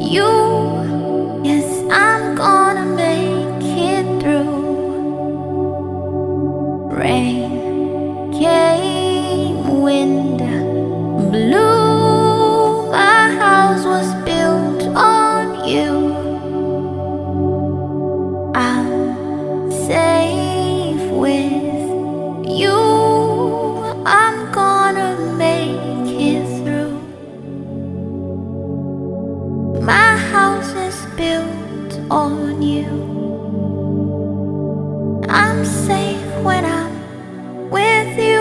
you. Yes, I'm gonna make it through. Rain came, wind blew. My house was built on you. I'm safe with you. I'm gonna make it through. My house is built on you. I'm safe when I'm with you.